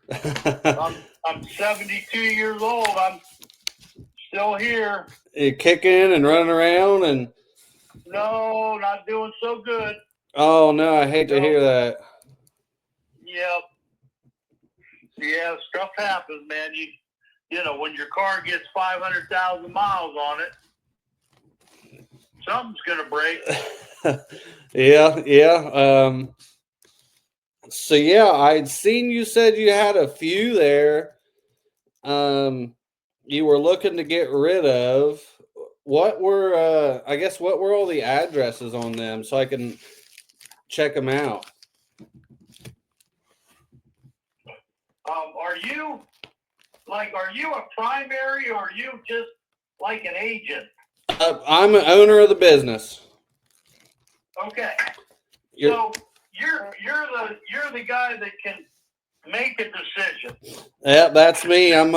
here. I'm 72 years old. I'm still here. You're kicking and running around and. No, not doing so good. Oh no, I hate to hear that. Yep. Yeah, stuff happens, man. You know, when your car gets 500,000 miles on it, something's gonna break. Yeah. So yeah, I'd seen you said you had a few there. You were looking to get rid of. What were what were all the addresses on them so I can check them out? Are you a primary or are you just like an agent? I'm an owner of the business. Okay. So you're the guy that can make a decision. Yeah, that's me. I'm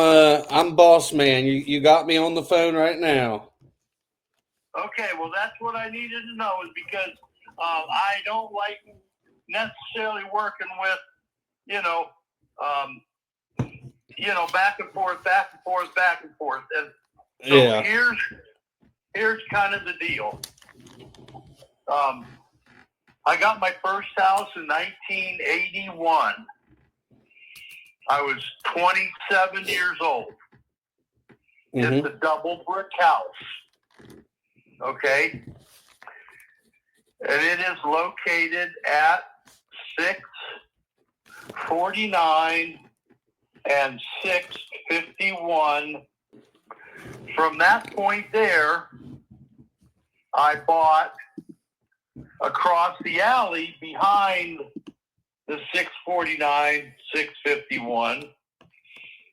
boss man. You got me on the phone right now. Okay, well that's what I needed to know is because I don't like necessarily working with, back and forth. And so here's kind of the deal. I got my first house in 1981. I was 27 years old. Mm-hmm. It's a double brick house. Okay. And it is located at 649 and 651. From that point there, I bought across the alley behind the 649, 651.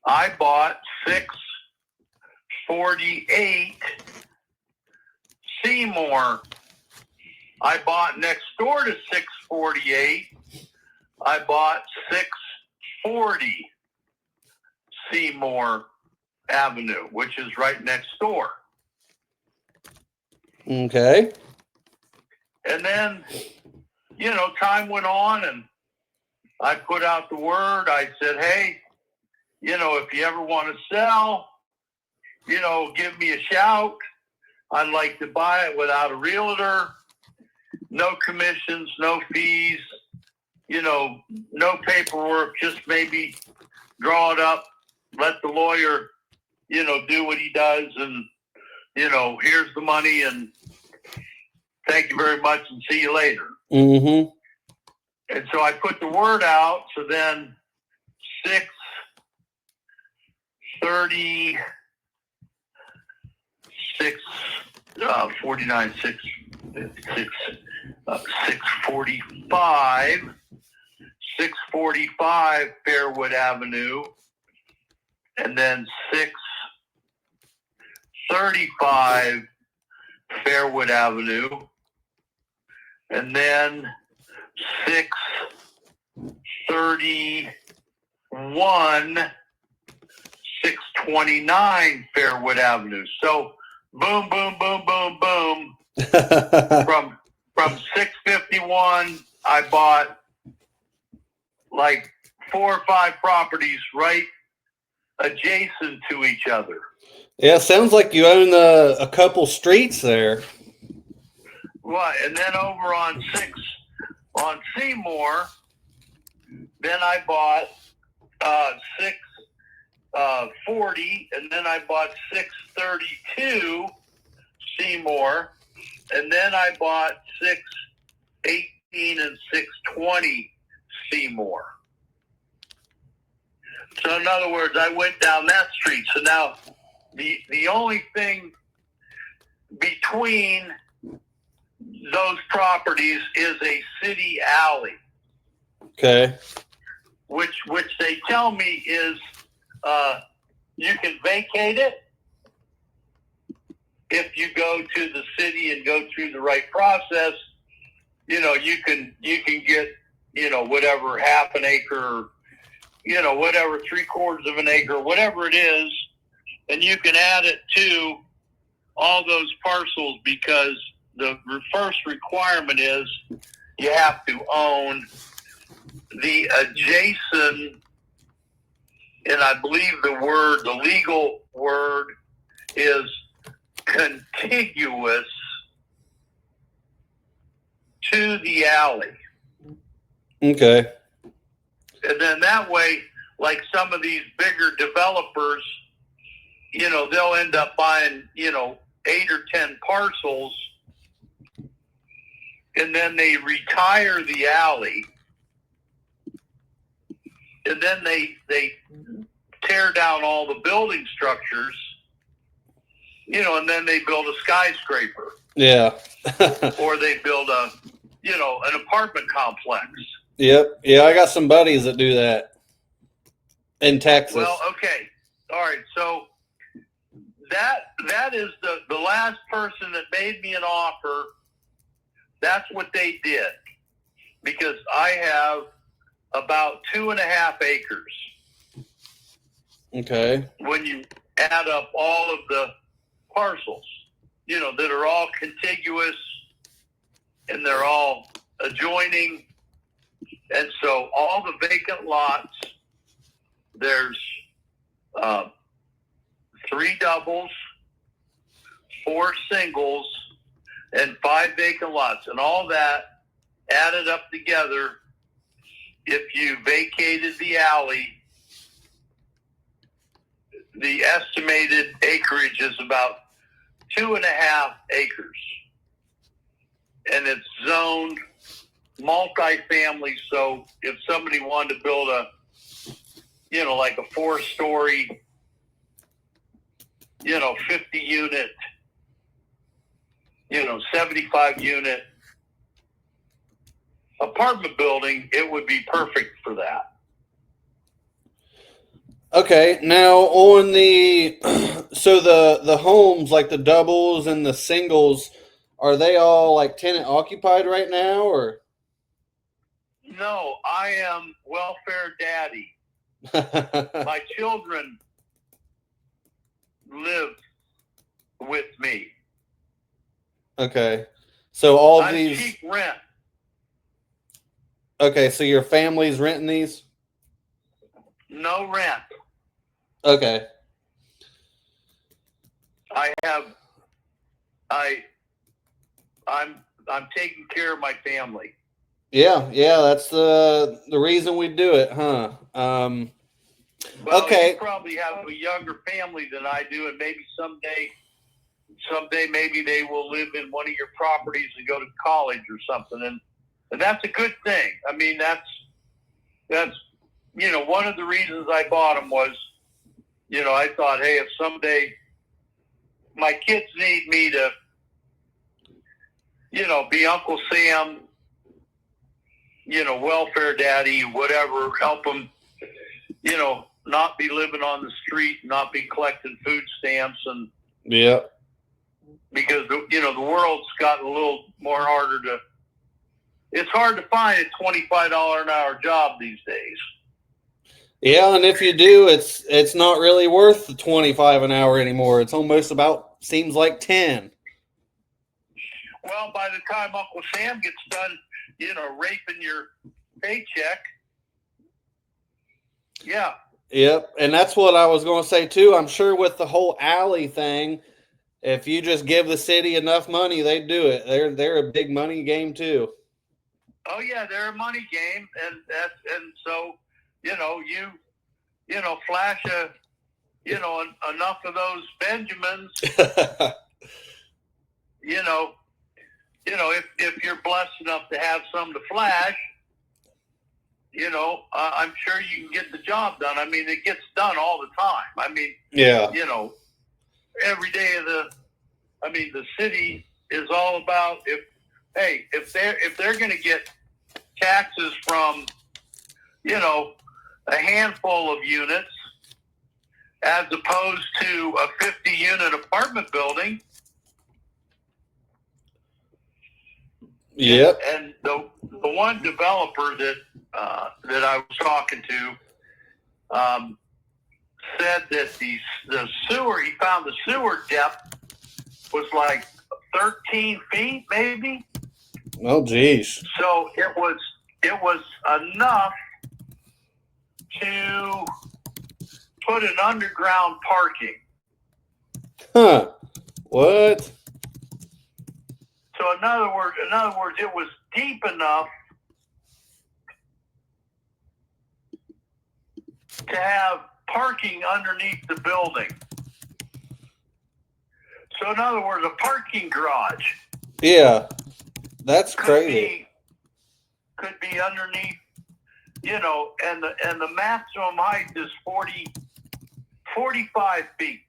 I bought 648 Seymour. I bought next door to 648. I bought 640 Seymour Avenue, which is right next door. Okay. And then, time went on and I put out the word. I said, hey, if you ever want to sell, give me a shout. I'd like to buy it without a realtor. No commissions, no fees, no paperwork, just maybe draw it up, let the lawyer, do what he does. And, here's the money and thank you very much and see you later. Mm-hmm. And so I put the word out. So then 630, 649, 645 Fairwood Avenue, and then 635 Fairwood Avenue, and then 631, 629 Fairwood Avenue. So boom, boom, boom, boom, boom. From 651, I bought like 4 or 5 properties right adjacent to each other. Yeah, sounds like you own a couple streets there. Right, and then over on Seymour, then I bought 640, and then I bought 632 Seymour, and then I bought 618 and 620 Seymour. So in other words, I went down that street. So now the only thing between those properties is a city alley. Okay. Which they tell me is you can vacate it if you go to the city and go through the right process. You can get whatever half an acre, whatever 3/4 of an acre, whatever it is, and you can add it to all those parcels because the first requirement is you have to own the adjacent and I believe the legal word is contiguous to the alley. Okay. And then that way, like some of these bigger developers, they'll end up buying, 8 or 10 parcels, and then they retire the alley, and then they tear down all the building structures, and then they build a skyscraper. Yeah. Or they build an apartment complex. Yep. Yeah, I got some buddies that do that in Texas. Well, okay. All right. So that is the last person that made me an offer. That's what they did, because I have about 2.5 acres. Okay. When you add up all of the parcels, that are all contiguous and they're all adjoining. And so all the vacant lots, there's 3 doubles, 4 singles, and 5 vacant lots. And all that added up together, if you vacated the alley, the estimated acreage is about 2.5 acres. And it's zoned multifamily. So if somebody wanted to build like a 4-story, 50 unit, 75 unit apartment building, it would be perfect for that. Okay, now on the so the homes, like the doubles and the singles, are they all like tenant occupied right now, or? No, I am welfare daddy. My children live with me. Okay, so all I these. cheap rent. Okay, so your family's renting these? No rent. Okay. I'm taking care of my family. Yeah, that's the reason we do it, huh? Well, okay. You probably have a younger family than I do, and maybe someday maybe they will live in one of your properties and go to college or something, and that's a good thing. I mean, that's one of the reasons I bought them was, I thought, hey, if someday my kids need me to, be Uncle Sam, welfare daddy, whatever, help them, not be living on the street, not be collecting food stamps, and because the world's gotten a little more harder to. It's hard to find a $25 an hour job these days. Yeah, and if you do, it's not really worth the 25 an hour anymore. It's almost seems like 10. Well, by the time Uncle Sam gets done, raping your paycheck, yeah. Yep, and that's what I was going to say too. I'm sure with the whole alley thing, if you just give the city enough money, they do it. They're a big money game too. Oh yeah, they're a money game, and so you flash enough of those Benjamins, if you're blessed enough to have some to flash, I'm sure you can get the job done. I mean, it gets done all the time. I mean, yeah, every day of the city is all about if they're going to get taxes from, a handful of units as opposed to a 50-unit apartment building. Yep. And the one developer that I was talking to said that the sewer, he found the sewer depth was like 13 feet, maybe. Oh, geez. So it was enough to put an underground parking. Huh. What? So in other words, it was deep enough to have parking underneath the building. So in other words, a parking garage. Yeah. That's crazy. Could be underneath, and the maximum height is 45 feet.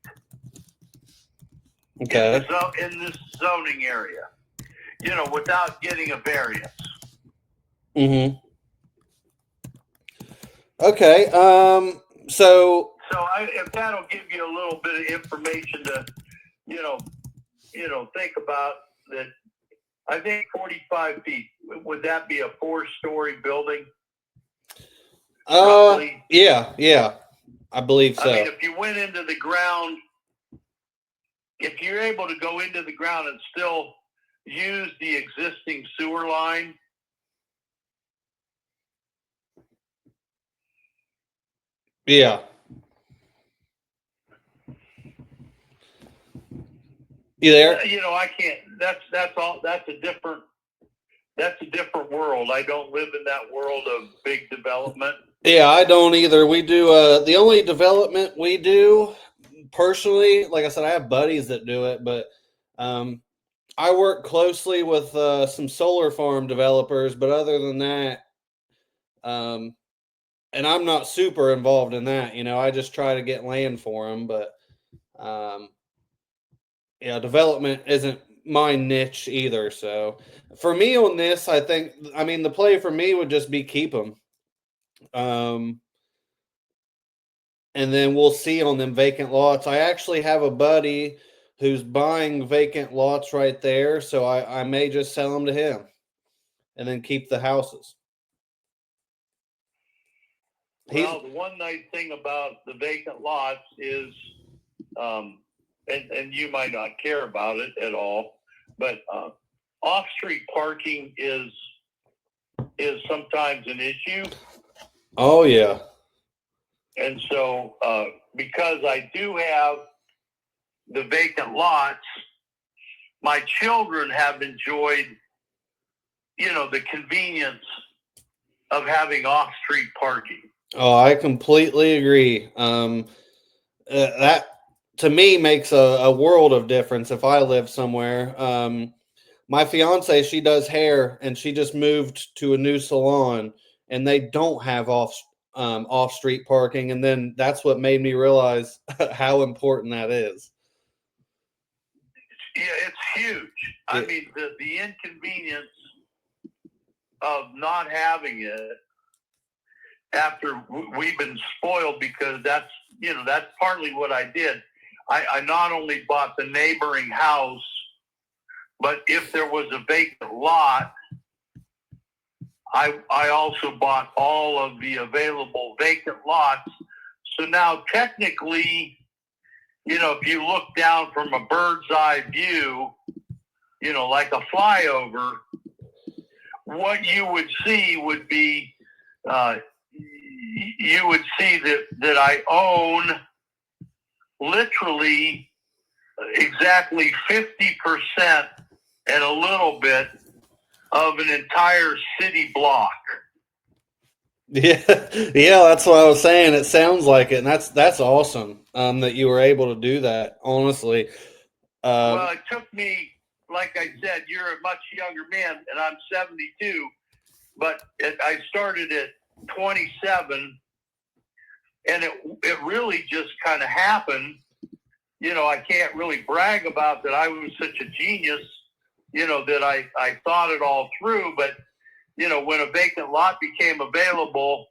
Okay. In this zoning area, without getting a variance. Mm-hmm. Okay. So If that'll give you a little bit of information to, think about that. I think 45 feet. Would that be a 4-story building? Roughly? Yeah. I believe so. I mean, if you went into the ground, if you're able to go into the ground and still use the existing sewer line, yeah. You there? I can't. That's all. That's a different world. I don't live in that world of big development. Yeah, I don't either. We do the only development we do personally, like I said, I have buddies that do it, but I work closely with some solar farm developers, but other than that, and I'm not super involved in that. I just try to get land for them, but yeah, development isn't my niche either. So for me on this, I mean, the play for me would just be keep them. And then we'll see on them vacant lots. I actually have a buddy who's buying vacant lots right there, so I may just sell them to him and then keep the houses. Well, the one nice thing about the vacant lots is, and you might not care about it at all, but off-street parking is sometimes an issue. Oh yeah. And so, because I do have the vacant lots, my children have enjoyed, the convenience of having off-street parking. Oh, I completely agree. That to me makes a world of difference if I live somewhere. My fiance, she does hair, and she just moved to a new salon, and they don't have off street parking, and then that's what made me realize how important that is. Yeah, it's huge. I mean, the inconvenience of not having it after we've been spoiled, because that's partly what I did. I not only bought the neighboring house, but if there was a vacant lot, I also bought all of the available vacant lots. So now technically, if you look down from a bird's eye view, like a flyover, what you would see would be, you would see that I own literally exactly 50% and a little bit of an entire city block. Yeah, that's what I was saying. It sounds like it, and that's awesome. That you were able to do that. Honestly, Well, it took me, like I said, you're a much younger man, and I'm 72. But I started at 27, and it really just kind of happened. I can't really brag about that I was such a genius, that I thought it all through. But, when a vacant lot became available,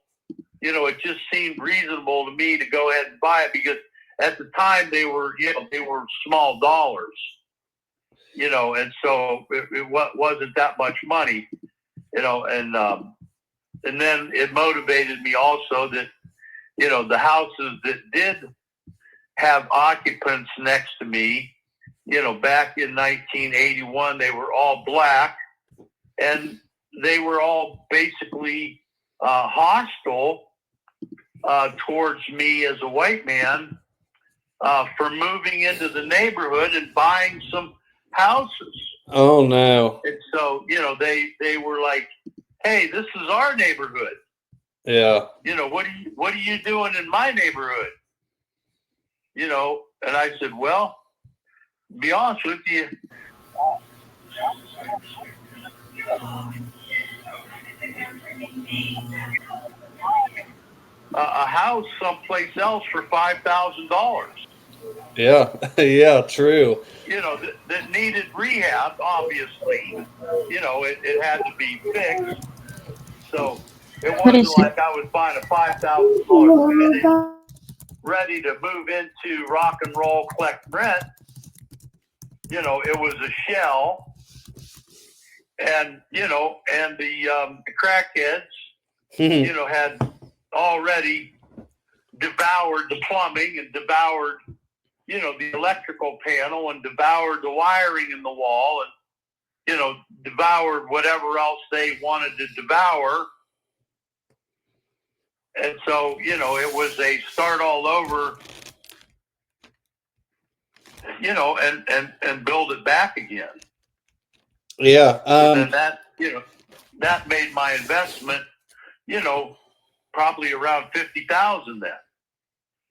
it just seemed reasonable to me to go ahead and buy it, because at the time they were small dollars, and so it wasn't that much money, and then it motivated me also that, the houses that did have occupants next to me, back in 1981, they were all black, and they were all basically hostile towards me as a white man for moving into the neighborhood and buying some houses. Oh no. And so, they were like, "Hey, this is our neighborhood. Yeah. What are you doing in my neighborhood?" And I said, "Well, to be honest with you, a house someplace else for $5,000. Yeah. Yeah. True. That needed rehab. Obviously, it had to be fixed. So it wasn't like I was buying a $5,000 ready to move into rock and roll, collect rent. It was a shell, and the crackheads, had already devoured the plumbing and devoured, the electrical panel and devoured the wiring in the wall and, devoured whatever else they wanted to devour. And so, it was a start all over, and build it back again. Yeah. And then that made my investment, probably around 50,000 then,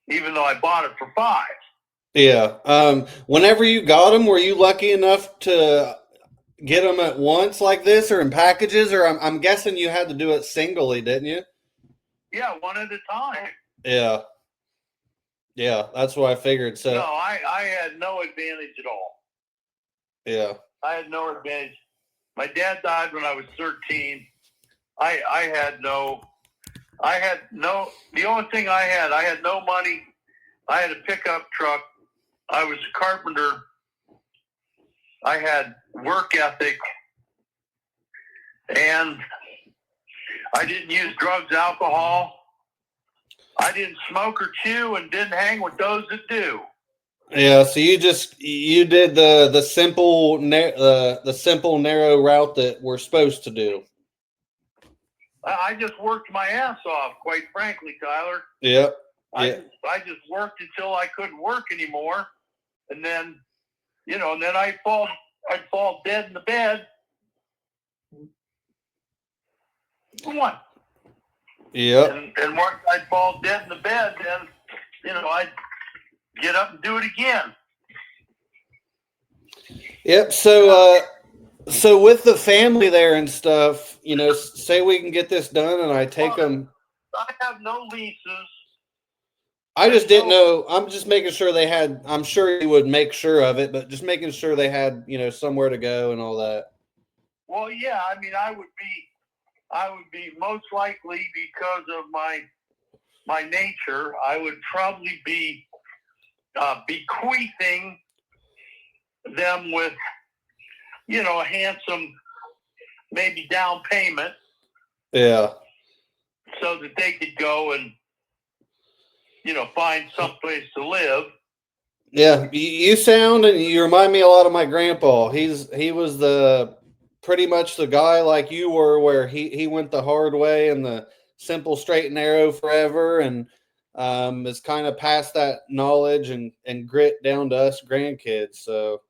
even though I bought it for 5. Yeah. Whenever you got them, were you lucky enough to get them at once like this, or in packages, or I'm guessing you had to do it singly, didn't you? Yeah, one at a time. Yeah. Yeah, that's what I figured. So No, I had no advantage at all. yeah. I had no advantage. My dad died when I was 13. I had no, the only thing I had no money. I had a pickup truck. I was a carpenter. I had work ethic, and I didn't use drugs, alcohol. I didn't smoke or chew, and didn't hang with those that do. Yeah, so you did the simple the simple narrow route that we're supposed to do. I just worked my ass off, quite frankly, Tyler. Yep. Yeah. I just worked until I couldn't work anymore, and then, and then I'd fall dead in the bed. Come on. Yep. And once I'd fall dead in the bed, then, I'd get up and do it again. Yep. So with the family there and stuff, say we can get this done, and I take them. I have no leases. I just didn't know. I'm just making sure they had. I'm sure you would make sure of it, but just making sure they had, somewhere to go and all that. Well, yeah. I mean, I would be most likely, because of my nature, I would probably be bequeathing them with, a handsome, maybe down payment. Yeah. So that they could go and, find someplace to live. Yeah, you sound and you remind me a lot of my grandpa. He was pretty much the guy like you were, where he went the hard way and the simple, straight and narrow forever, and has kind of passed that knowledge and grit down to us grandkids. So,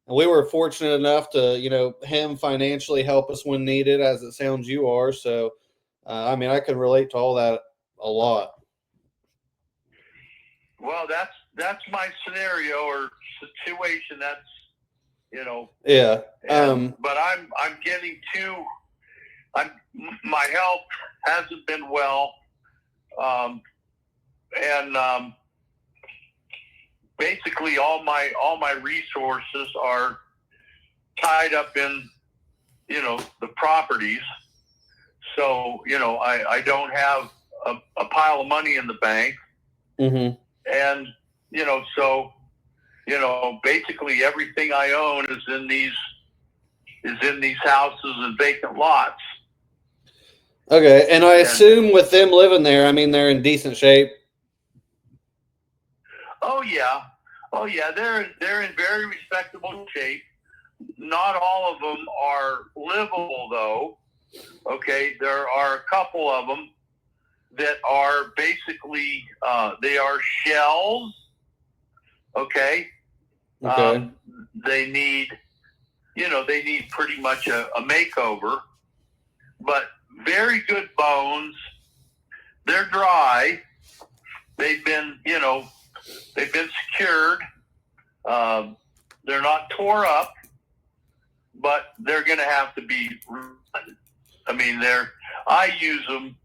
and we were fortunate enough to him financially help us when needed, as it sounds you are. So, I mean, I can relate to all that a lot. Well, that's my scenario or situation. That's, Yeah. But I'm getting my health hasn't been well. And basically all my resources are tied up in, the properties. So, I don't have a pile of money in the bank. Mm-hmm. And, so, basically everything I own is in these houses and vacant lots. Okay. And I assume with them living there, I mean, they're in decent shape. Oh yeah. They're in very respectable shape. Not all of them are livable though. Okay. There are a couple of them that are basically they are shells. Okay. Okay. They need pretty much a makeover, but very good bones. They're dry. They've been secured. They're not tore up, but they're going to have to be. I mean, I use them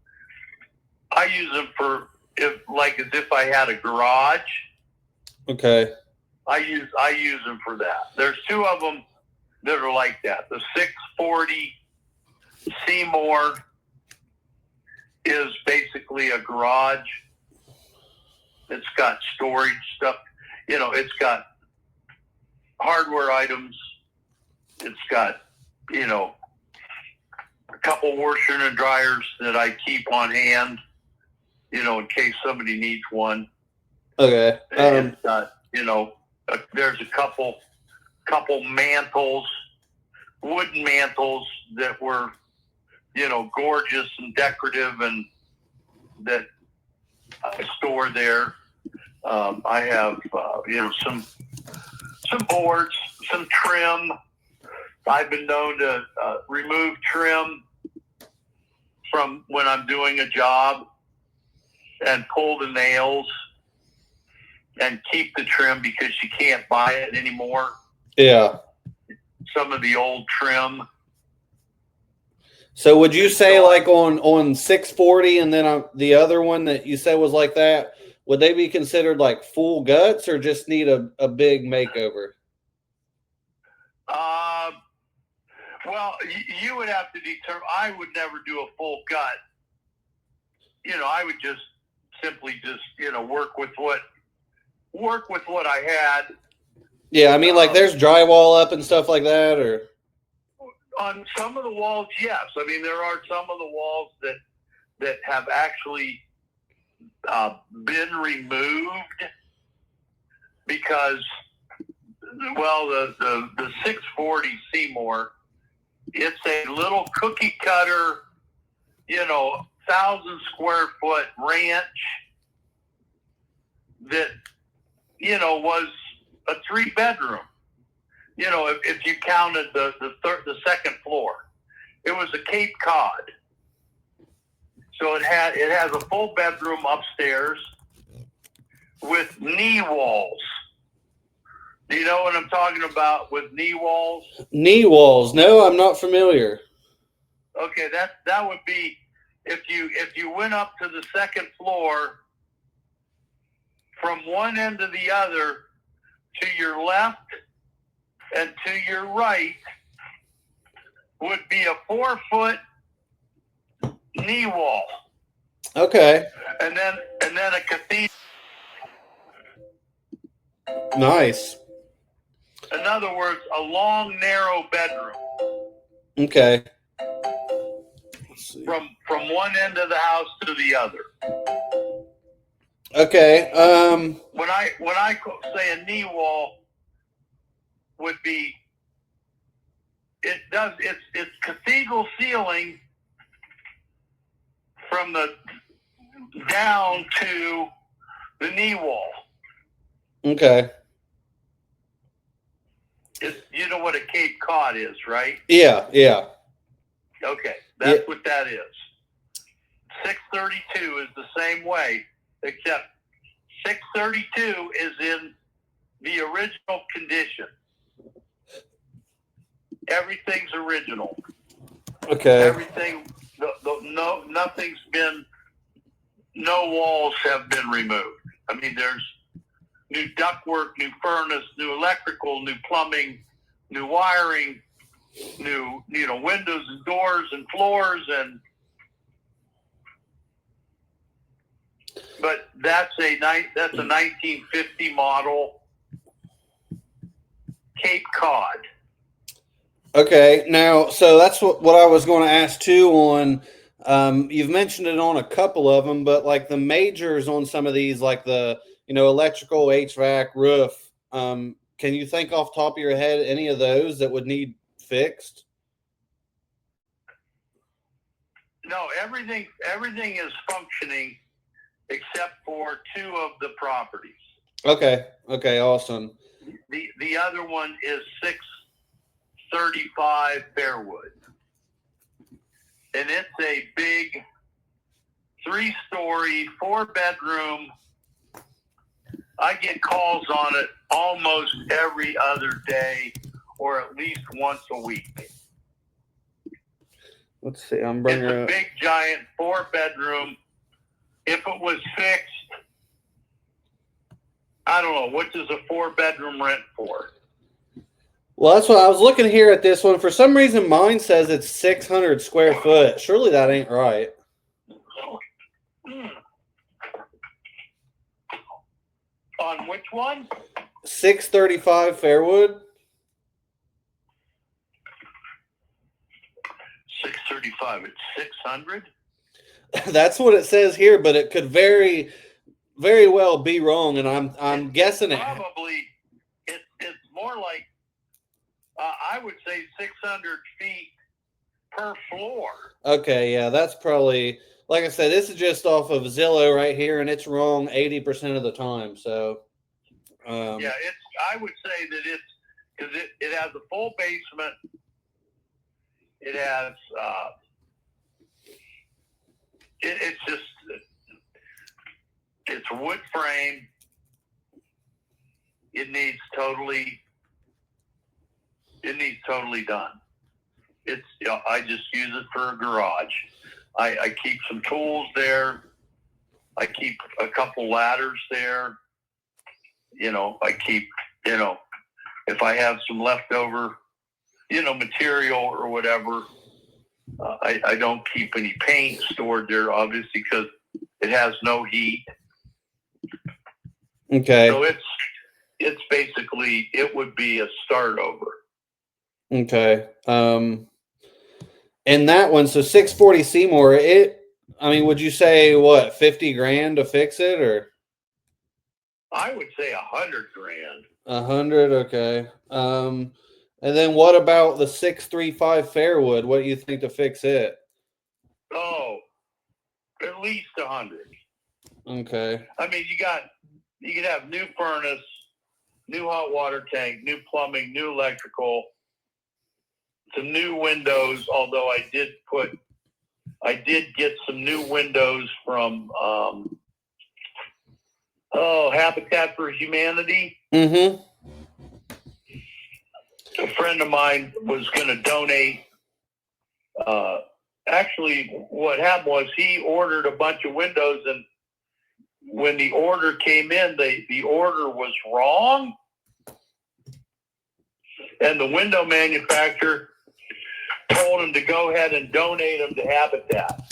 for as if I had a garage. Okay. I use them for that. There's two of them that are like that. The 640 Seymour is basically a garage. It's got storage stuff. It's got hardware items. It's got, a couple washers and dryers that I keep on hand, in case somebody needs one. Okay. It's got, there's a couple mantles, wooden mantles that were, gorgeous and decorative, and that I store there. I have, some boards, some trim. I've been known to remove trim from when I'm doing a job and pull the nails and keep the trim because you can't buy it anymore. Yeah. Some of the old trim. So would you say like on 640 and then the other one that you said was like that, would they be considered like full guts or just need a big makeover? Well, you would have to determine. I would never do a full gut. I would just simply work with what I had. Yeah, I mean, like there's drywall up and stuff like that, or on some of the walls, yes. I mean, there are some of the walls that have actually been removed because, well, the 640 Seymour, it's a little cookie cutter, 1,000 square foot ranch that, was a 3-bedroom. If you counted the second floor, it was a Cape Cod. So it has a full bedroom upstairs with knee walls. Do you know what I'm talking about with knee walls? Knee walls? No, I'm not familiar. Okay, that would be if you went up to the second floor from one end to the other, to your left and to your right would be a 4-foot knee wall. Okay. And then a cathedral. Nice. In other words, a long, narrow bedroom. Okay. Let's see. From one end of the house to the other. Okay. When I say a knee wall would be, it's cathedral ceiling from the down to the knee wall. Okay. You know what a Cape Cod is, right? Yeah. Okay, that's what that is. 632 is the same way, except 632 is in the original condition. Everything's original. Okay. Everything, nothing's been, no walls have been removed. I mean, there's new ductwork, new furnace, new electrical, new plumbing, new wiring, new, windows and doors and floors, but that's a 1950 model Cape Cod. Okay, now, so that's what I was going to ask too on, you've mentioned it on a couple of them, but like the majors on some of these, like the, electrical, HVAC, roof, can you think off the top of your head any of those that would need fixed? No, everything is functioning except for 2 of the properties. Okay. Okay. Awesome. The other one is 635 Fairwood, and it's a big 3-story, 4-bedroom. I get calls on it almost every other day, or at least once a week. Let's see. I'm bringing It's a up. big, giant 4-bedroom. If it was fixed, I don't know, what does a 4-bedroom rent for? Well, that's what I was looking here at this one. For some reason, mine says it's 600 square foot. Surely that ain't right. On which one? 635 Fairwood. 635. It's 600. That's what it says here, but it could very well be wrong, and I'm guessing it. Probably it's more like I would say 600 feet per floor. Okay, yeah, that's probably, like I said, this is just off of Zillow right here, and it's wrong 80% of the time. So, Yeah, I would say that it's because it has a full basement. It has it's just it's a wood frame. It needs totally done. It's I just use it for a garage. I keep some tools there. I keep a couple ladders there. I keep if I have some leftover material or whatever. I don't keep any paint stored there, obviously, because it has no heat. okay. So it's basically, it would be a start over. Okay. And that one, so 640 Seymour, would you say what, 50 grand to fix it, or? I would say $100,000. 100, okay. And then what about the 635 Fairwood? What do you think to fix it? Oh, at least 100. Okay. I mean, you could have new furnace, new hot water tank, new plumbing, new electrical, some new windows. Although I did get some new windows from Habitat for Humanity. Mm-hmm. A friend of mine was going to donate. Actually, what happened was he ordered a bunch of windows, and when the order came in, the order was wrong, and the window manufacturer told him to go ahead and donate them to Habitat.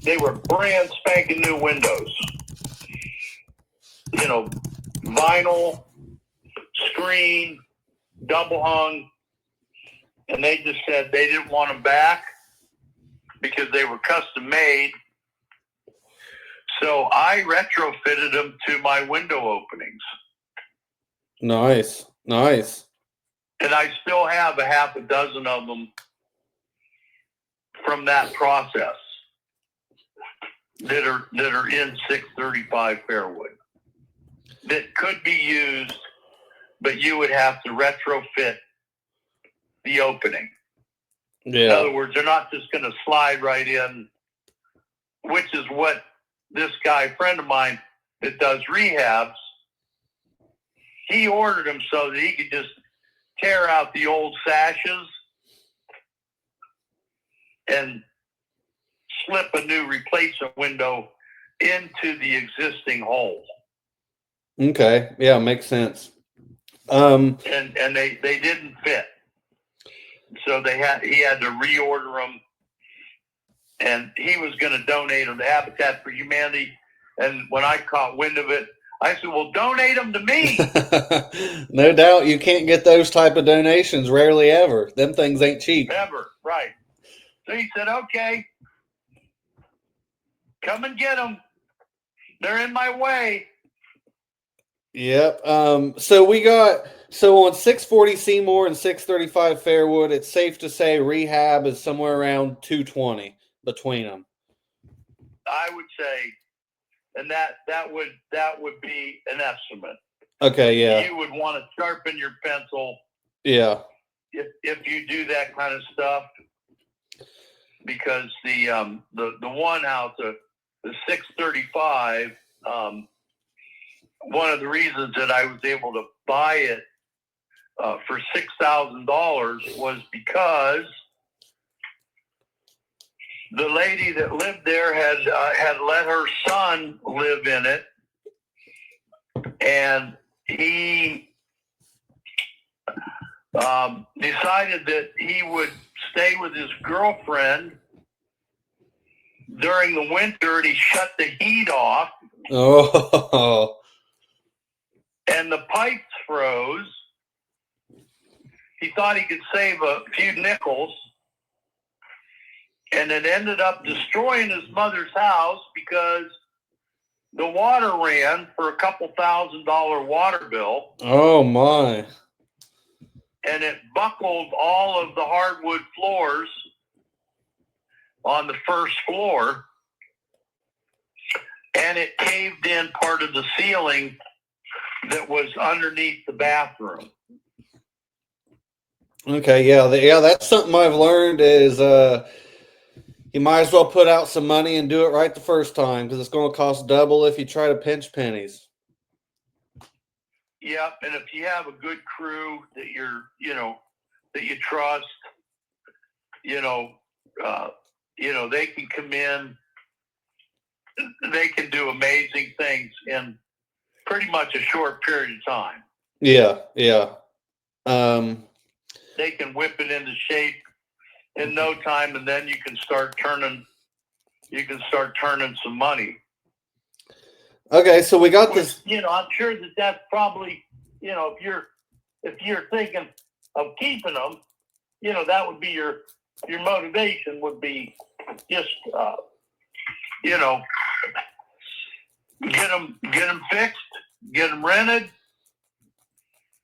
They were brand spanking new windows. Vinyl, screen, double hung, and they just said they didn't want them back because they were custom made. So I retrofitted them to my window openings. Nice. And I still have a half a dozen of them from that process that are in 635 Fairwood that could be used, but you would have to retrofit the opening. Yeah. In other words, they're not just going to slide right in, which is what this guy, friend of mine that does rehabs, he ordered them so that he could just tear out the old sashes and slip a new replacement window into the existing hole. Okay. Yeah, makes sense. And they didn't fit. So he had to reorder them, and he was going to donate them to Habitat for Humanity. And when I caught wind of it, I said, well, donate them to me. No doubt you can't get those type of donations, rarely ever. Them things ain't cheap. Ever, right. So he said, okay, come and get them. They're in my way. Yep. So we got So on 640 Seymour and 635 Fairwood, it's safe to say rehab is somewhere around 220 between them. I would say, and that would be an estimate. Okay, yeah. You would want to sharpen your pencil. Yeah. If you do that kind of stuff, because the one house, the 635, one of the reasons that I was able to buy it for $6,000 was because the lady that lived there had let her son live in it, and he decided that he would stay with his girlfriend during the winter, and he shut the heat off. Oh. And the pipes froze. He thought he could save a few nickels, and it ended up destroying his mother's house because the water ran for a couple $1,000 water bill. Oh my. And it buckled all of the hardwood floors on the first floor, and it caved in part of the ceiling that was underneath the bathroom. Okay, yeah, that's something I've learned is you might as well put out some money and do it right the first time, because it's going to cost double if you try to pinch pennies. Yep, and if you have a good crew that that you trust, they can come in. They can do amazing things in pretty much a short period of time. Yeah. They can whip it into shape in no time, and then you can start turning some money. Okay, so we got this. I'm sure that's probably, if you're thinking of keeping them, that would be your motivation would be just, get them fixed, get them rented.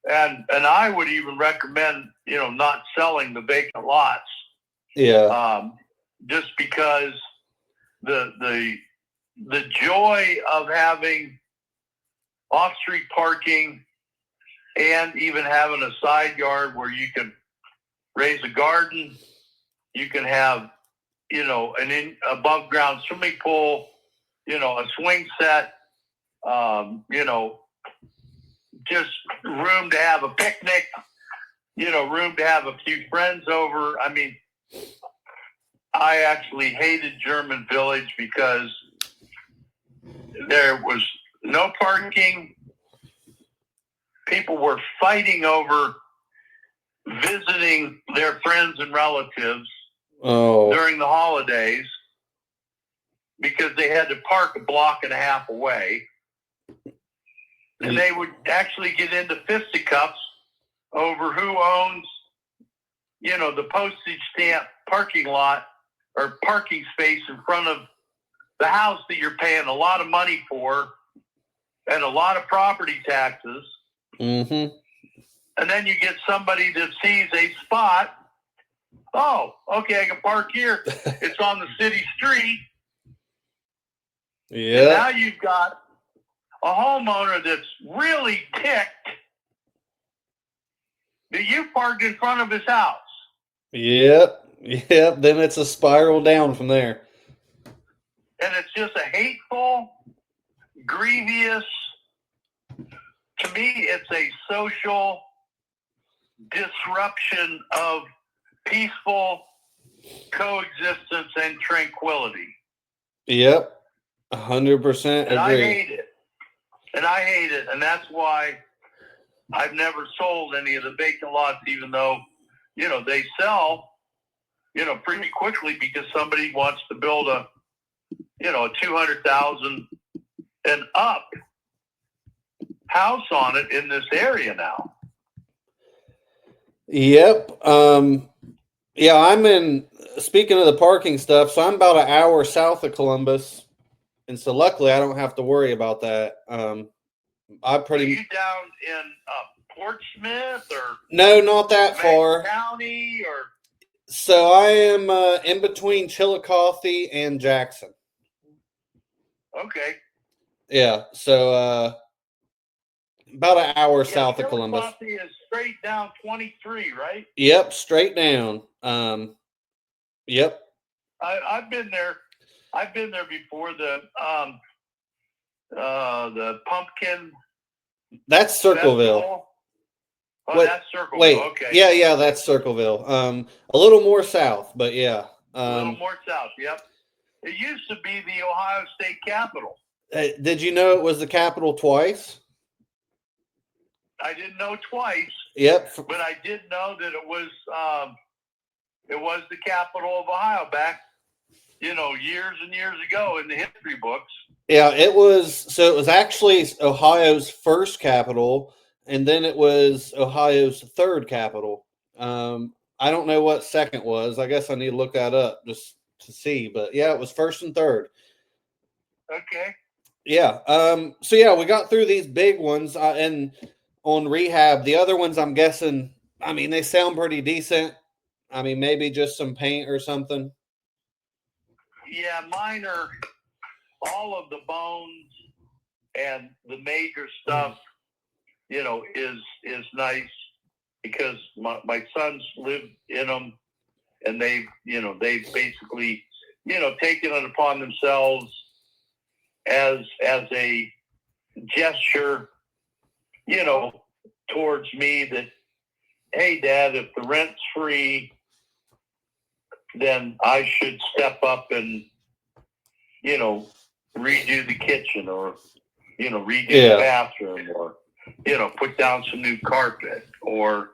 And I would even recommend, not selling the vacant lots. Yeah. Just because the joy of having off-street parking and even having a side yard where you can raise a garden, you can have, an above ground swimming pool, a swing set, just room to have a picnic, room to have a few friends over. I mean, I actually hated German Village because there was no parking. People were fighting over visiting their friends and relatives during the holidays because they had to park a block and a half away. And they would actually get into fisticuffs over who owns, the postage stamp parking lot or parking space in front of the house that you're paying a lot of money for and a lot of property taxes. Mm-hmm. And then you get somebody that sees a spot. Oh, okay, I can park here. It's on the city street. Yeah. And now you've got a homeowner that's really ticked that you parked in front of his house. Yep. Then it's a spiral down from there. And it's just a hateful, grievous, to me, it's a social disruption of peaceful coexistence and tranquility. Yep. 100% agree. And I hate it. And that's why I've never sold any of the vacant lots, even though, they sell, pretty quickly because somebody wants to build a 200,000 and up house on it in this area now. Yep. Speaking of the parking stuff, so I'm about an hour south of Columbus. And so luckily I don't have to worry about that. Are you down in Portsmouth or No, not that Macon far. County or? So I am in between Chillicothe and Jackson. Okay. Yeah, so about an hour Yeah, south of Columbus. Chillicothe is straight down 23, right? Yep, straight down. Yep. I've been there. I've been there before. The pumpkin. That's Circleville. Festival. Oh, Wait, that's Circleville. wait. Okay. Yeah, that's Circleville. A little more south, but yeah. A little more south. Yep. It used to be the Ohio State Capitol. Did you know it was the capital twice? I didn't know twice. Yep. But I did know that it was the capital of Ohio back, years and years ago in the history books. Yeah, it was. So it was actually Ohio's first capital, and then it was Ohio's third capital. I don't know what second was. I guess I need to look that up just to see. But yeah, it was first and third. Okay. Yeah. So yeah, we got through these big ones, and on rehab, the other ones, I'm guessing. I mean, they sound pretty decent. I mean, maybe just some paint or something. Yeah, mine are all of the bones and the major stuff. Is nice because my sons live in them, and they've basically taken it upon themselves as a gesture, towards me that, hey, Dad, if the rent's free, then I should step up and, redo the kitchen or, redo the bathroom or, put down some new carpet or,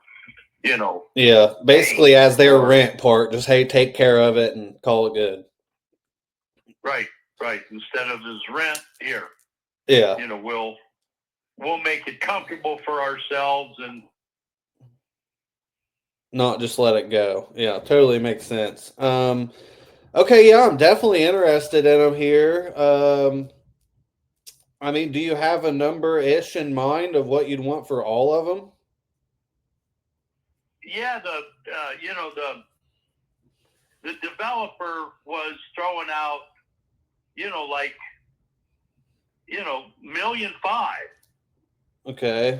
Yeah, basically as their rent part, just, hey, take care of it and call it good. Right. Instead of his rent, here. Yeah. We'll make it comfortable for ourselves and not just let it go. Yeah, totally makes sense. Okay, yeah, I'm definitely interested in them here. I mean, do you have a number-ish in mind of what you'd want for all of them? Yeah, the developer was throwing out, like, $1.5 million. Okay.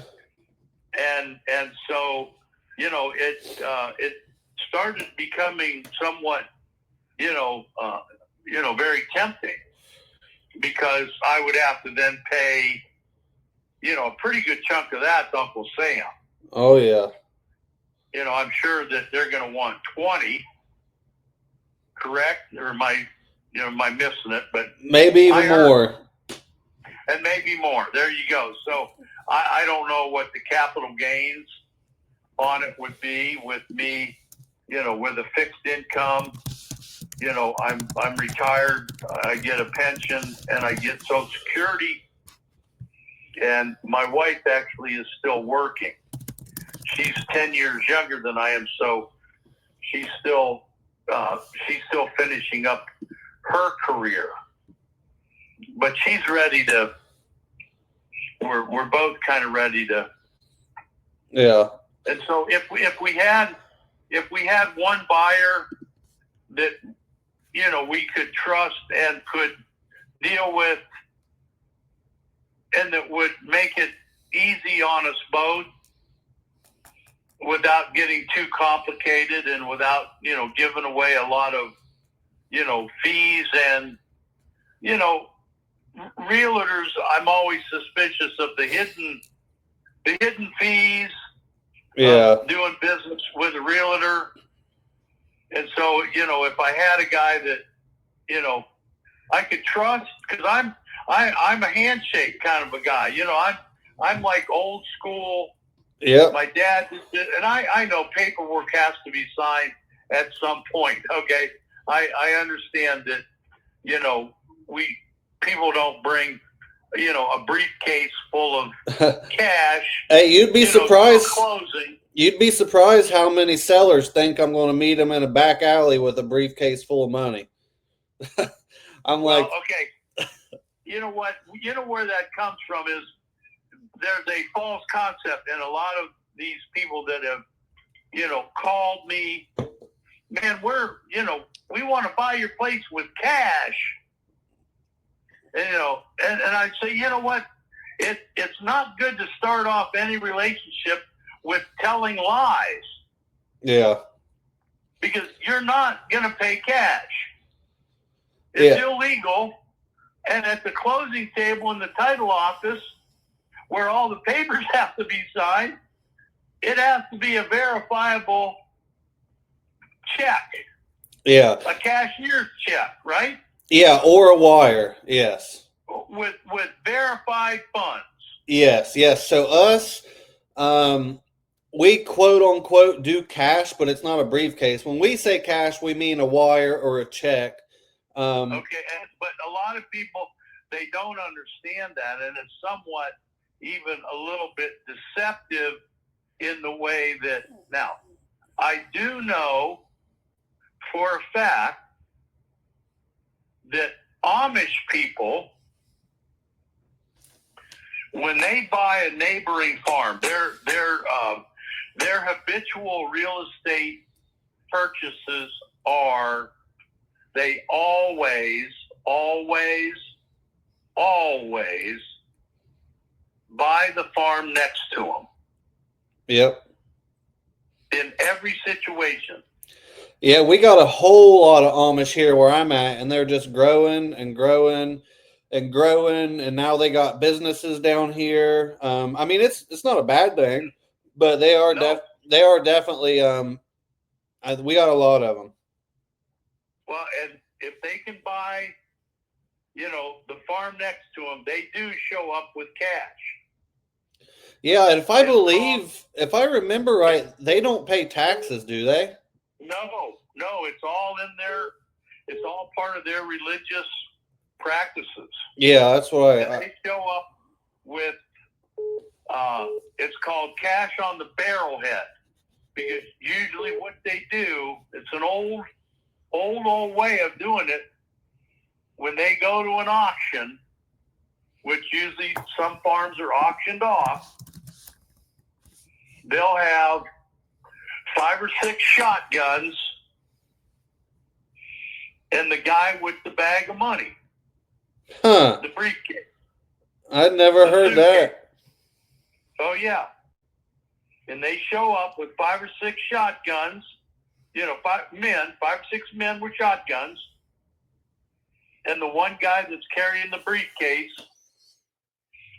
And so, it started becoming somewhat, very tempting because I would have to then pay, a pretty good chunk of that to Uncle Sam. Oh yeah. I'm sure that they're going to want 20, correct? Or am I missing it? But maybe even more. And maybe more. There you go. So I don't know what the capital gains on it would be with me, with a fixed income. I'm retired. I get a pension and I get Social Security. And my wife actually is still working. She's 10 years younger than I am, so she's still finishing up her career. But she's ready to. We're both kind of ready to. Yeah. And so if we had one buyer that we could trust and could deal with, and that would make it easy on us both without getting too complicated and without giving away a lot of fees and realtors, I'm always suspicious of the hidden fees. Yeah. Doing business with a realtor. And so, if I had a guy that, I could trust, because I'm a handshake kind of a guy. I'm like old school. Yeah. My dad did, and I know paperwork has to be signed at some point. Okay. I understand that, people don't bring, a briefcase full of cash. Hey, you'd be surprised. Closing. You'd be surprised how many sellers think I'm going to meet them in a back alley with a briefcase full of money. Okay. You know what? You know where that comes from is there's a false concept, and a lot of these people that have, called me, man, we want to buy your place with cash. And I say, you know what? It's not good to start off any relationship with telling lies. Yeah. Because you're not going to pay cash. It's illegal. And at the closing table in the title office, where all the papers have to be signed, it has to be a verifiable check. Yeah. A cashier's check, right? Yeah, or a wire. Yes. With verified funds. Yes. So us, we quote unquote do cash, but it's not a briefcase. When we say cash, we mean a wire or a check. Okay, but a lot of people, they don't understand that, and it's somewhat even a little bit deceptive in the way that, now, I do know for a fact that Amish people, when they buy a neighboring farm, their habitual real estate purchases are, they always buy the farm next to them. Yep. In every situation. Yeah, we got a whole lot of Amish here where I'm at, and they're just growing and growing and growing, and now they got businesses down here. I mean, it's not a bad thing, but they are definitely. We got a lot of them. Well, and if they can buy, the farm next to them, they do show up with cash. Yeah, and if I remember right, they don't pay taxes, do they? No, it's all in it's all part of their religious practices. Yeah, that's what they show up with, it's called cash on the barrelhead, because usually what they do, it's an old way of doing it. When they go to an auction, which usually some farms are auctioned off, they'll have 5 or 6 shotguns and the guy with the bag of money. Huh. The briefcase. I'd never heard that. Oh, yeah. And they show up with 5 or 6 shotguns, 5 or 6 men with shotguns, and the one guy that's carrying the briefcase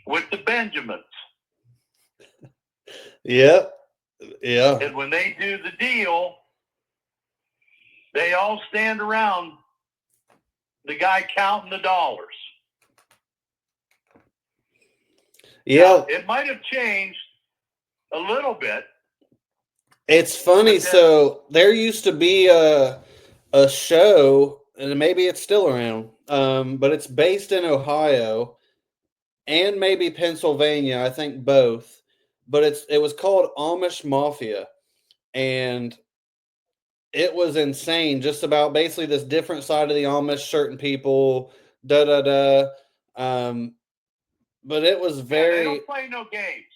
with the Benjamins. Yep. Yeah. And when they do the deal, they all stand around the guy counting the dollars. Yeah. Now, it might have changed a little bit. It's funny. So there used to be a show, and maybe it's still around, but it's based in Ohio and maybe Pennsylvania. I think both. But it was called Amish Mafia, and it was insane. Just about basically this different side of the Amish, certain people, But it was very. They don't play no games.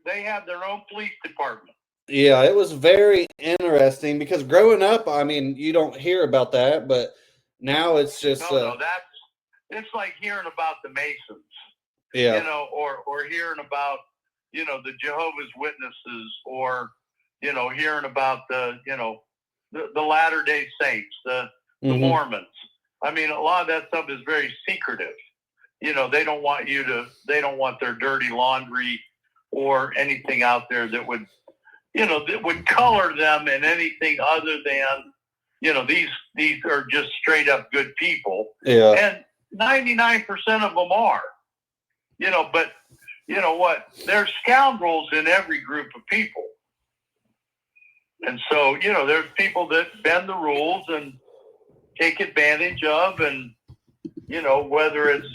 They have their own police department. Yeah, it was very interesting because growing up, I mean, you don't hear about that, but now it's just. It's like hearing about the Masons. Yeah. Or hearing about, the Jehovah's Witnesses, or, hearing about the Latter-day Saints, the Mormons. I mean, a lot of that stuff is very secretive. They don't want their dirty laundry or anything out there that would, that would color them in anything other than, these are just straight up good people. Yeah. And 99% of them are, but you know what? There's scoundrels in every group of people. And so, there's people that bend the rules and take advantage of, and, whether it's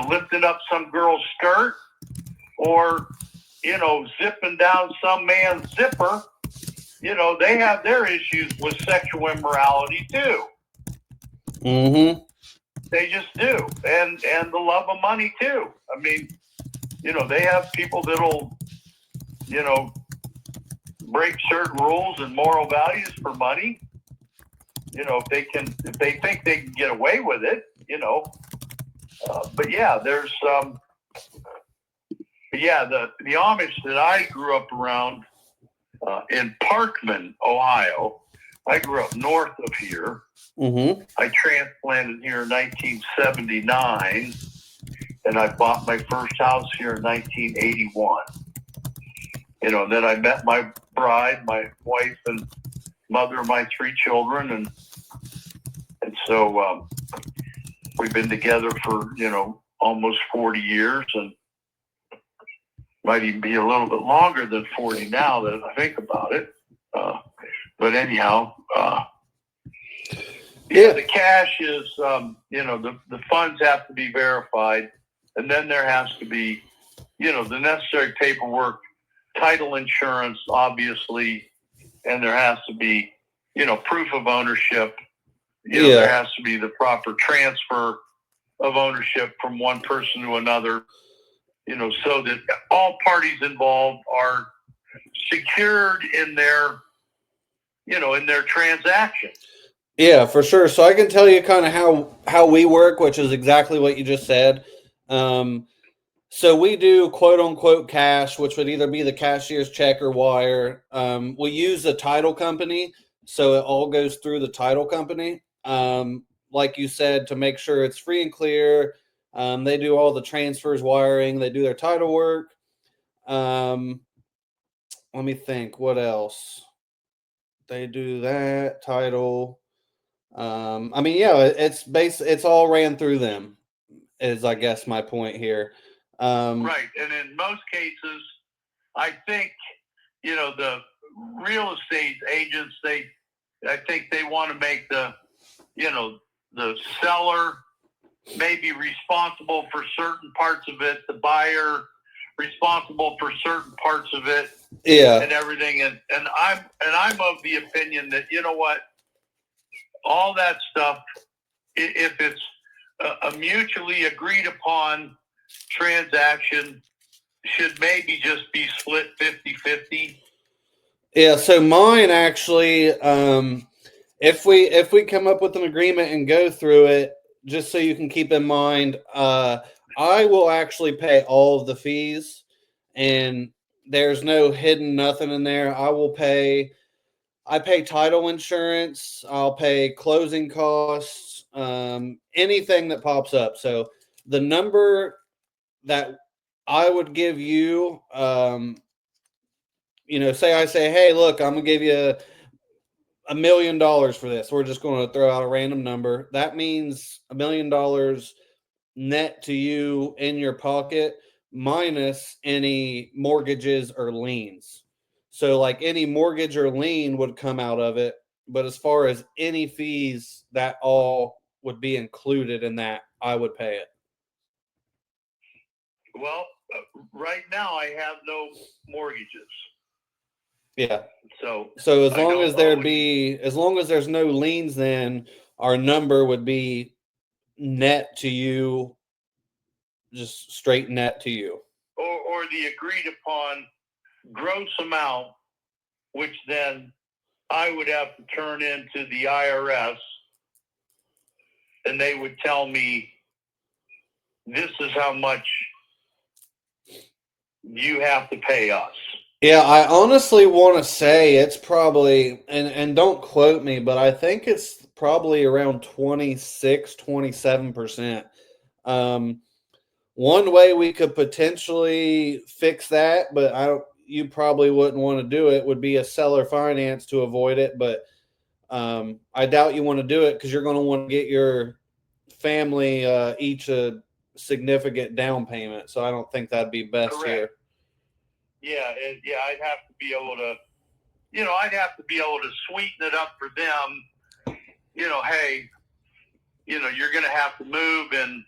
lifting up some girl's skirt, or, zipping down some man's zipper, they have their issues with sexual immorality too. Mm-hmm. They just do, and the love of money too. I mean, they have people that'll, break certain rules and moral values for money. If they think they can get away with it. But yeah, there's the Amish that I grew up around in Parkman, Ohio. I grew up north of here. Mm-hmm. I transplanted here in 1979, and I bought my first house here in 1981. And then I met my bride, my wife, and mother of my 3 children, and so we've been together for almost 40 years, and might even be a little bit longer than 40 now that I think about it. But anyhow, the cash is, the funds have to be verified, and then there has to be, the necessary paperwork, title insurance, obviously, and there has to be, proof of ownership. There has to be the proper transfer of ownership from one person to another, so that all parties involved are secured in their, in their transaction. Yeah, for sure. So I can tell you kind of how we work, which is exactly what you just said. So we do quote unquote cash, which would either be the cashier's check or wire. We use a title company, so it all goes through the title company. Like you said, to make sure it's free and clear. They do all the transfers, wiring. They do their title work. Let me think. What else? They do that title. It's all ran through them. Is I guess my point here. Right, and in most cases, I think the real estate agents, I think they want to make the seller maybe responsible for certain parts of it, the buyer responsible for certain parts of it, and everything. And I'm of the opinion that all that stuff, if it's a mutually agreed upon transaction, should maybe just be split 50-50. Yeah, so mine actually, if we come up with an agreement and go through it, just so you can keep in mind, I will actually pay all of the fees, and there's no hidden nothing in there. I pay title insurance, I'll pay closing costs, anything that pops up. So the number that I would give you, say I say, hey, look, I'm gonna give you $1 million for this. We're just going to throw out a random number. That means $1 million net to you in your pocket, minus any mortgages or liens. So, like any mortgage or lien would come out of it. But as far as any fees, that all would be included in that. I would pay it. Well, right now I have no mortgages. Yeah. So as long as there's no liens, then our number would be net to you, just straight net to you. Or the agreed upon gross amount, which then I would have to turn into the IRS, and they would tell me, this is how much you have to pay us. Yeah, I honestly want to say it's probably, and don't quote me, but I think it's probably around 26, 27%. One way we could potentially fix that, but you probably wouldn't want to do it, would be a seller finance to avoid it. But I doubt you want to do it because you're going to want to get your family each a significant down payment. So I don't think that'd be best. Correct. Here. Yeah, I'd have to be able to sweeten it up for them. Hey, you're going to have to move in,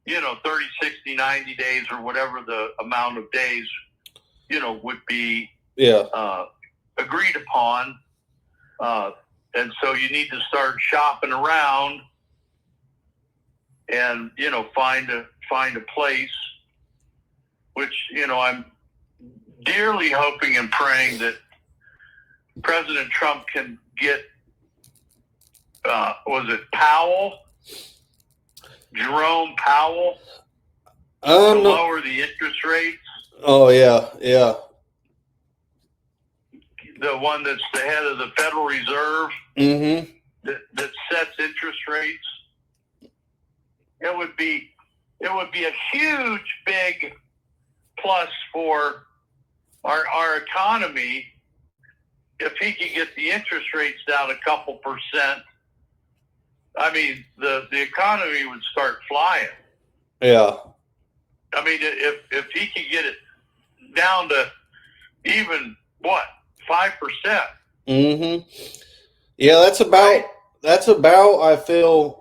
30, 60, 90 days or whatever the amount of days, would be agreed upon. And so you need to start shopping around and find a place, which I'm dearly hoping and praying that President Trump can get was it Jerome Powell to lower the interest rates. Oh yeah. The one that's the head of the Federal Reserve Mm-hmm. that sets interest rates. It would be a huge, big plus for our economy if he could get the interest rates down a couple percent. I mean, the economy would start flying. Yeah. I mean, if he could get it down to even 5%. Mm-hmm. Yeah, that's about I feel.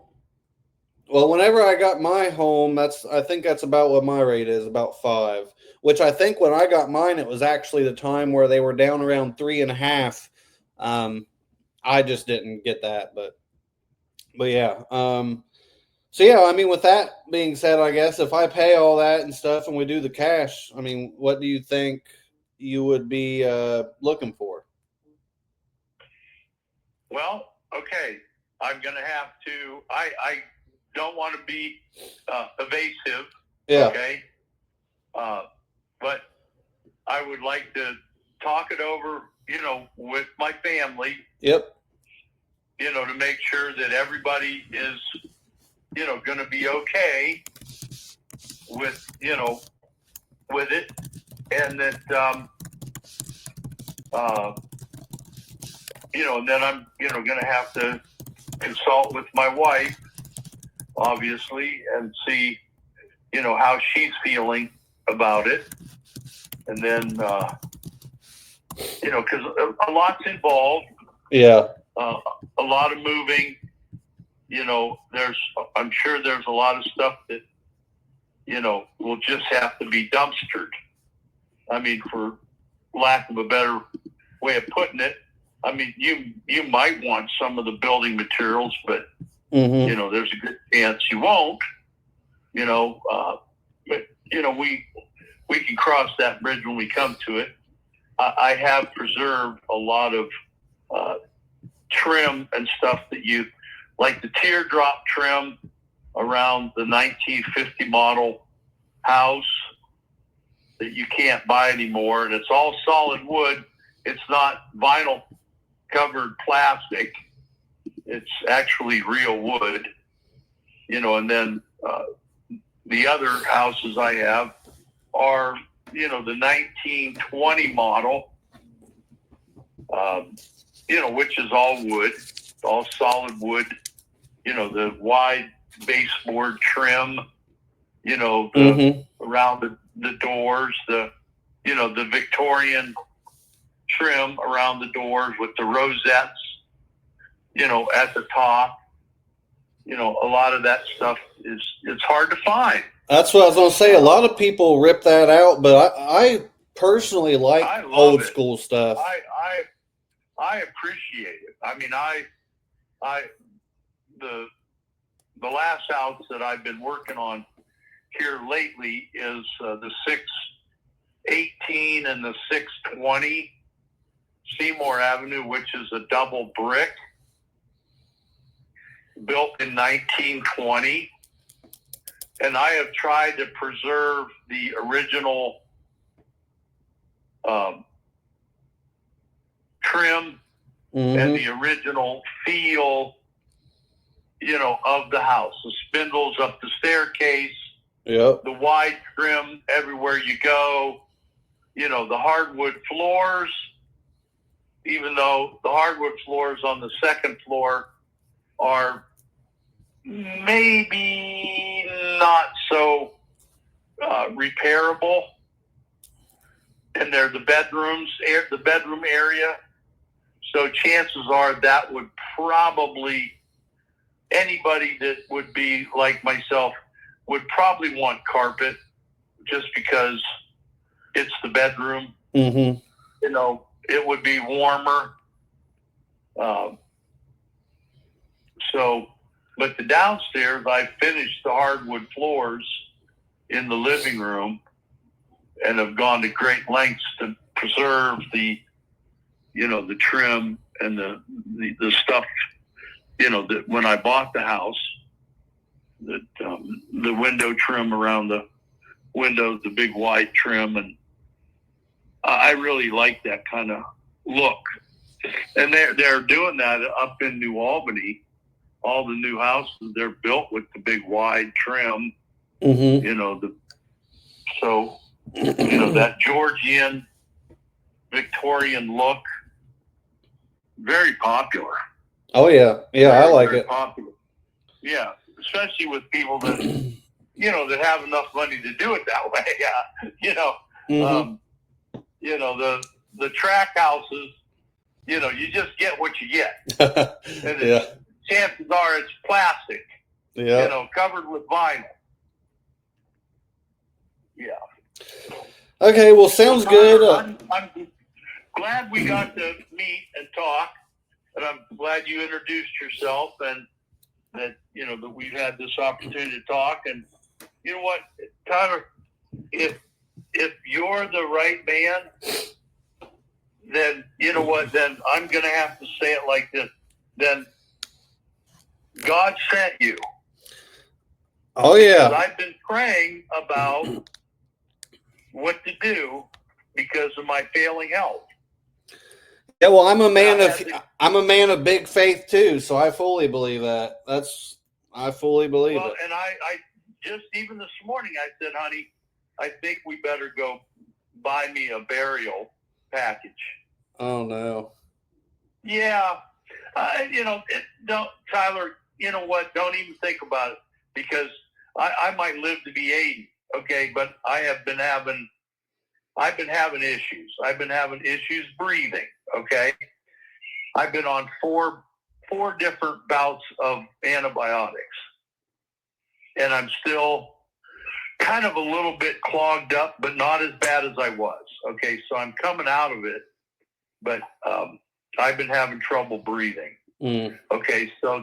Well, whenever I got my home, I think that's about what my rate is, about 5. Which I think when I got mine, it was actually the time where they were down around 3.5. I just didn't get that, but yeah. So yeah, I mean, with that being said, I guess if I pay all that and stuff and we do the cash, I mean, what do you think you would be looking for? Well, okay, I'm going to have to. I don't want to be evasive. Yeah. Okay. But I would like to talk it over, with my family. Yep. To make sure that everybody is, going to be okay with, with it, and that, and then I'm, going to have to consult with my wife, obviously, and see, how she's feeling about it. And then, because a lot's involved. Yeah. A lot of moving. I'm sure there's a lot of stuff that, will just have to be dumpstered. I mean, for lack of a better way of putting it, I mean, you might want some of the building materials, but, mm-hmm. There's a good chance you won't, but, we can cross that bridge when we come to it. I have preserved a lot of trim and stuff that like the teardrop trim around the 1950 model house that you can't buy anymore. And it's all solid wood. It's not vinyl covered plastic. It's actually real wood, and then the other houses I have are, the 1920 model, which is all wood, all solid wood, the wide baseboard trim, around the doors, the Victorian trim around the doors with the rosettes, at the top. A lot of that stuff it's hard to find. That's what I was going to say. A lot of people rip that out, but I personally like old school stuff. I appreciate it. I mean, the last house that I've been working on here lately is the 618 and the 620 Seymour Avenue, which is a double brick built in 1920. And I have tried to preserve the original trim and the original feel, of the house. The spindles up the staircase, the wide trim everywhere you go, the hardwood floors, even though the hardwood floors on the second floor are maybe not so repairable, and they're the bedroom area. So chances are that would probably, anybody that would be like myself would probably want carpet, just because it's the bedroom. Mm-hmm. It would be warmer. So, But the downstairs, I finished the hardwood floors in the living room and have gone to great lengths to preserve the trim and the stuff, that when I bought the house, that the window trim around the windows, the big wide trim, and I really like that kind of look. And they're doing that up in New Albany. All the new houses, they're built with the big wide trim. Mm-hmm. That Georgian Victorian look, very popular. Oh yeah, I like it. Popular. Yeah, especially with people that that have enough money to do it that way. Mm-hmm. The track houses, you just get what you get. And Yeah. Chances are it's plastic. Yeah. Covered with vinyl. Yeah. Okay, well, sounds good. I'm glad we got to meet and talk, and I'm glad you introduced yourself, and that that we've had this opportunity to talk. And you know what, Tyler, if you're the right man, then you know what, then I'm going to have to say it like this. Then God sent you. Oh yeah. Because I've been praying about what to do because of my failing health. Yeah, well, I'm a man of big faith too, so I fully believe that. I fully believe it. And I just even this morning I said, honey, I think we better go buy me a burial package. Oh no. Yeah, don't, Tyler. You know what? Don't even think about it because I might live to be 80. Okay, but I've been having issues. I've been having issues breathing. Okay, I've been on four different bouts of antibiotics, and I'm still kind of a little bit clogged up, but not as bad as I was. Okay, so I'm coming out of it, but I've been having trouble breathing. Okay, so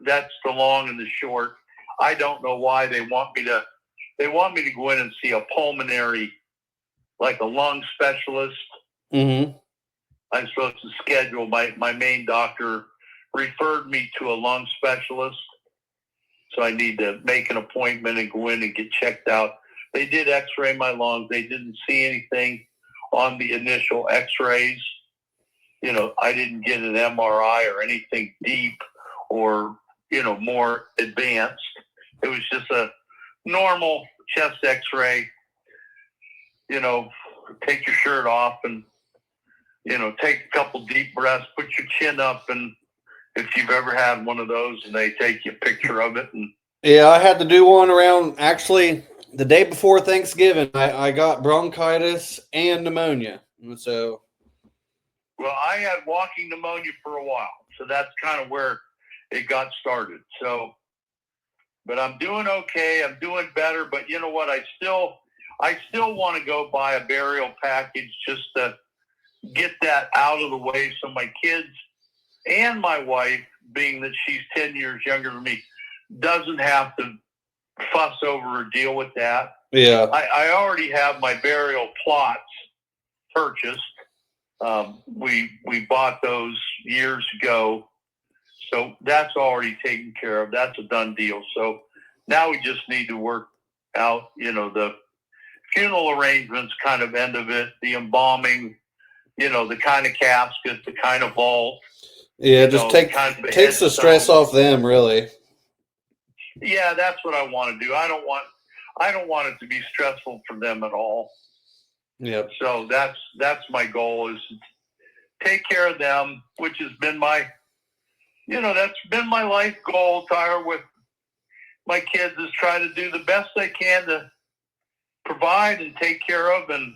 that's the long and the short. I don't know why they want me to go in and see a pulmonary, like a lung specialist. Mm-hmm. I'm supposed to schedule. My main doctor referred me to a lung specialist. So I need to make an appointment and go in and get checked out. They did x-ray my lungs. They didn't see anything on the initial x-rays. I didn't get an MRI or anything deep or, more advanced. It was just a normal chest x-ray. Take your shirt off and, take a couple deep breaths, put your chin up, and if you've ever had one of those and they take you a picture of it. And yeah, I had to do one around actually the day before Thanksgiving. I got bronchitis and pneumonia. So, well, I had walking pneumonia for a while, so that's kind of where it got started. So, but I'm doing okay. I'm doing better. But you know what? I still want to go buy a burial package just to get that out of the way, so my kids and my wife, being that she's 10 years younger than me, doesn't have to fuss over or deal with that. Yeah. I already have my burial plots purchased. We bought those years ago. So that's already taken care of. That's a done deal. So now we just need to work out, the funeral arrangements kind of end of it, the embalming, the kind of casket, the kind of vault. Yeah, just takes the stress off them, really. Yeah, that's what I want to do. I don't want it to be stressful for them at all. Yeah. So that's my goal, is to take care of them, which has been that's been my life goal, Tyler, with my kids, is try to do the best I can to provide and take care of. And,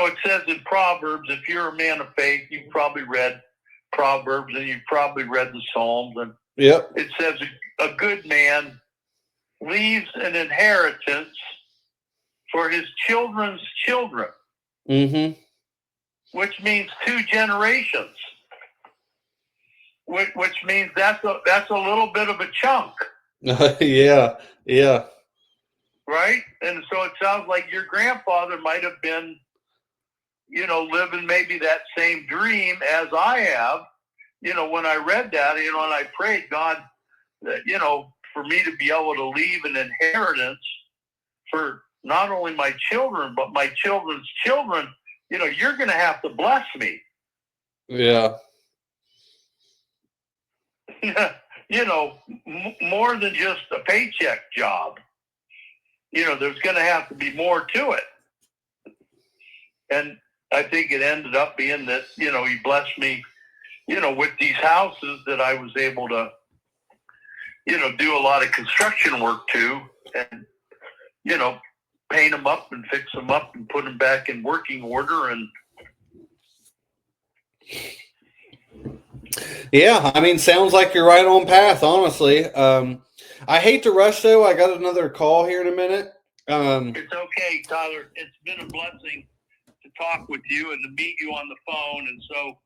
it says in Proverbs, if you're a man of faith, you've probably read Proverbs and you've probably read the Psalms. And yep, it says a good man leaves an inheritance for his children's children, mm-hmm. which means 2 generations. which means that's a little bit of a chunk, Yeah, yeah, right? And so it sounds like your grandfather might have been, living maybe that same dream as I have. When I read that, and I prayed God that, for me to be able to leave an inheritance for not only my children, but my children's children, you're going to have to bless me. yeah, More than just a paycheck job. There's going to have to be more to it. And I think it ended up being that, he blessed me, with these houses that I was able to, do a lot of construction work to, and, paint them up and fix them up and put them back in working order. And yeah. I mean, sounds like you're right on path, honestly. I hate to rush though. I got another call here in a minute. It's okay, Tyler. It's been a blessing to talk with you and to meet you on the phone. And so,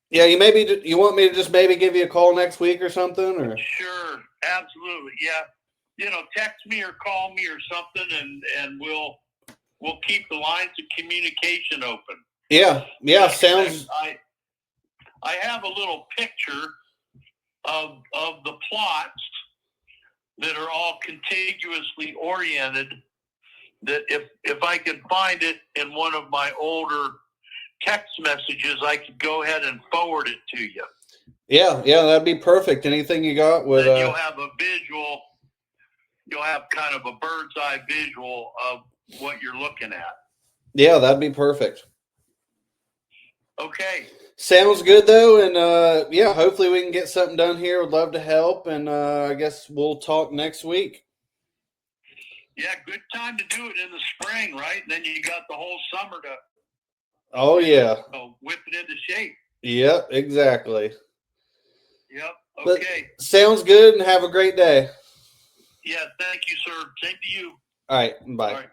yeah, you want me to just maybe give you a call next week or something, or? Sure, absolutely, yeah. Text me or call me or something, and we'll keep the lines of communication open. Yeah, sounds. I have a little picture of the plots that are all contiguously oriented. That if I could find it in one of my older text messages, I could go ahead and forward it to you. Yeah, that'd be perfect. Anything you got with? Then you'll have a visual. You'll have kind of a bird's eye visual of what you're looking at. Yeah, that'd be perfect. Okay. Sounds good though, and yeah, hopefully we can get something done here. Would love to help, and I guess we'll talk next week. Yeah, good time to do it in the spring, right? And then you got the whole summer to. Oh yeah. Whip it into shape. Yep, exactly. Yep. Okay. But sounds good, and have a great day. Yeah, thank you, sir. Same to you. All right, bye. All right.